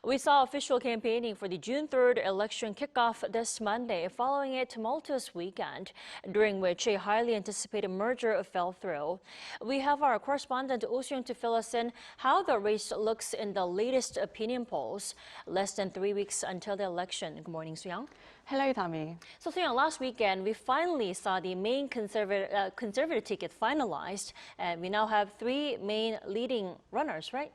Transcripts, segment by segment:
We saw official campaigning for the June 3rd election kickoff this Monday, following a tumultuous weekend, during which a highly anticipated merger fell through. We have our correspondent Oh Soo-young to fill us in how the race looks in the latest opinion polls. Less than 3 weeks until the election. Good morning, Soo-young. Hello, Tami. So, Soo-young, last weekend we finally saw the main conservative ticket finalized, and we now have 3 main leading runners, right?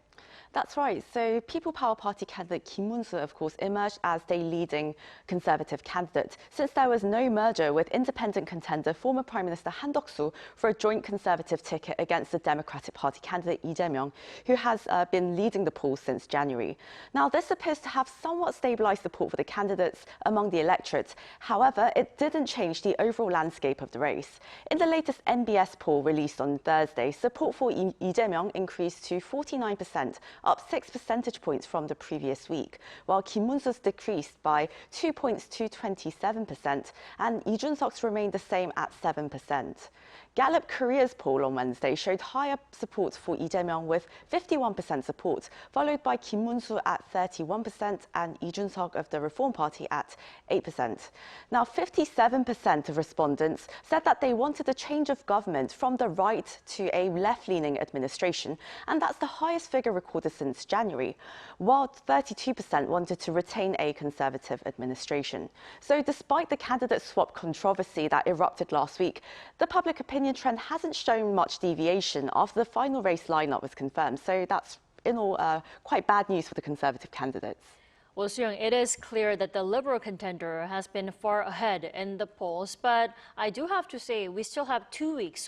That's right. So People Power Party candidate Kim Moon-soo, of course, emerged as the leading Conservative candidate, since there was no merger with independent contender former Prime Minister Han Duck-soo for a joint Conservative ticket against the Democratic Party candidate Lee Jae-myung, who has been leading the polls since January. Now, this appears to have somewhat stabilized support for the candidates among the electorate. However, it didn't change the overall landscape of the race. In the latest NBS poll released on Thursday, support for Lee Jae-myung increased to 49%, up 6 percentage points from the previous week, while Kim Moon-soo's decreased by 2 points to 27%, and Lee Jun-seok's remained the same at 7%. Gallup Korea's poll on Wednesday showed higher support for Lee Jae-myung with 51% support, followed by Kim Moon-soo at 31% and Lee Jun-seok of the Reform Party at 8%. Now, 57% of respondents said that they wanted a change of government from the right to a left-leaning administration, and that's the highest figure recorded since January, while 32% wanted to retain a Conservative administration. So despite the candidate swap controversy that erupted last week, the public opinion trend hasn't shown much deviation after the final race lineup was confirmed. So that's, in all, quite bad news for the Conservative candidates. Well, Soo-young, it is clear that the Liberal contender has been far ahead in the polls, but I do have to say we still have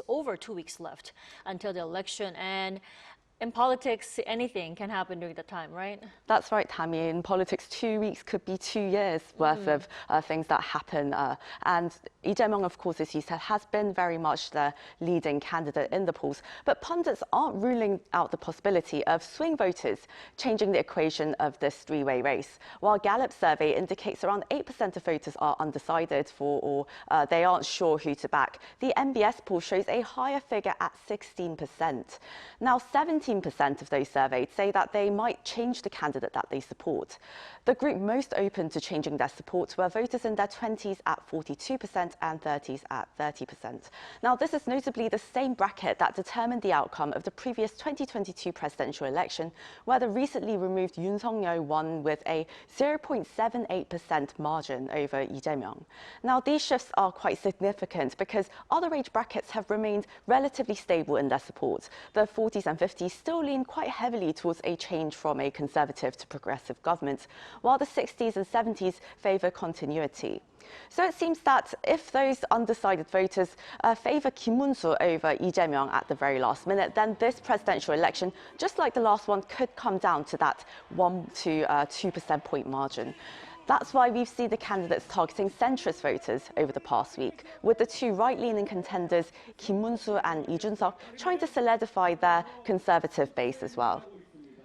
over 2 weeks left until the election, and in politics, anything can happen during that time, right? That's right, Tammy. In politics, 2 weeks could be 2 years worth of things that happen. And Lee Jae-myung, of course, as you said, has been very much the leading candidate in the polls. But pundits aren't ruling out the possibility of swing voters changing the equation of this three-way race. While Gallup's survey indicates around 8% of voters are undecided or they aren't sure who to back, the NBS poll shows a higher figure at 16%. Now, 17% of those surveyed say that they might change the candidate that they support. The group most open to changing their support were voters in their 20s at 42% and 30s at 30%. Now, this is notably the same bracket that determined the outcome of the previous 2022 presidential election, where the recently removed Yoon Suk-yeol won with a 0.78% margin over Lee Jae-myung. Now, these shifts are quite significant because other age brackets have remained relatively stable in their support. The 40s and 50s still lean quite heavily towards a change from a Conservative to progressive government, while the 60s and 70s favour continuity. So it seems that if those undecided voters favour Kim Moon-soo over Lee Jae-myung at the very last minute, then this presidential election, just like the last one, could come down to that 1 to 2 percentage point margin. That's why we've seen the candidates targeting centrist voters over the past week, with the 2 right-leaning contenders, Kim Moon-soo and Lee Jun-seok, trying to solidify their Conservative base as well.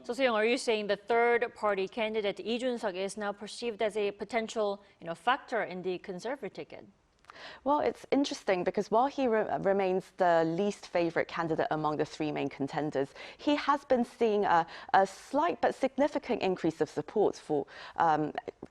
So, Soo-young, are you saying the third-party candidate Lee Jun-seok is now perceived as a potential, factor in the Conservative ticket? Well, it's interesting because while he remains the least favourite candidate among the 3 main contenders, he has been seeing a slight but significant increase of support for,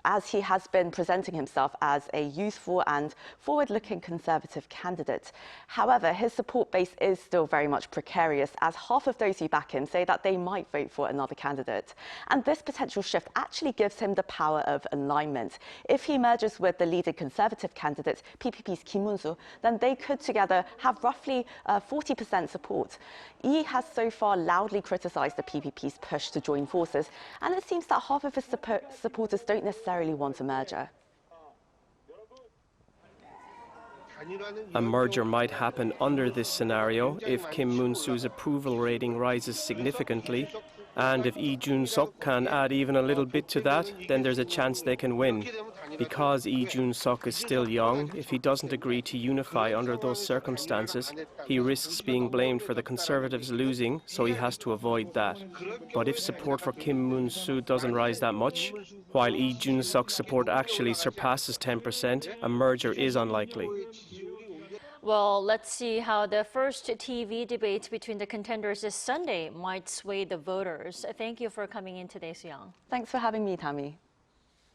as he has been presenting himself as a youthful and forward-looking Conservative candidate. However, his support base is still very much precarious, as half of those who back him say that they might vote for another candidate. And this potential shift actually gives him the power of alignment. If he merges with the leading Conservative candidate, PPP's Kim Moon-soo, then they could together have roughly 40% support. Lee has so far loudly criticised the PPP's push to join forces, and it seems that half of his supporters don't necessarily want a merger. A merger might happen under this scenario if Kim Moon-soo's approval rating rises significantly, and if Lee Jun-seok can add even a little bit to that, then there's a chance they can win. Because Lee Jun-seok is still young, if he doesn't agree to unify under those circumstances, he risks being blamed for the Conservatives losing, so he has to avoid that. But if support for Kim Moon-soo doesn't rise that much, while Lee Jun-seok's support actually surpasses 10%, a merger is unlikely. Well, let's see how the first TV debate between the contenders this Sunday might sway the voters. Thank you for coming in today, Soo-young. Thanks for having me, Tammy.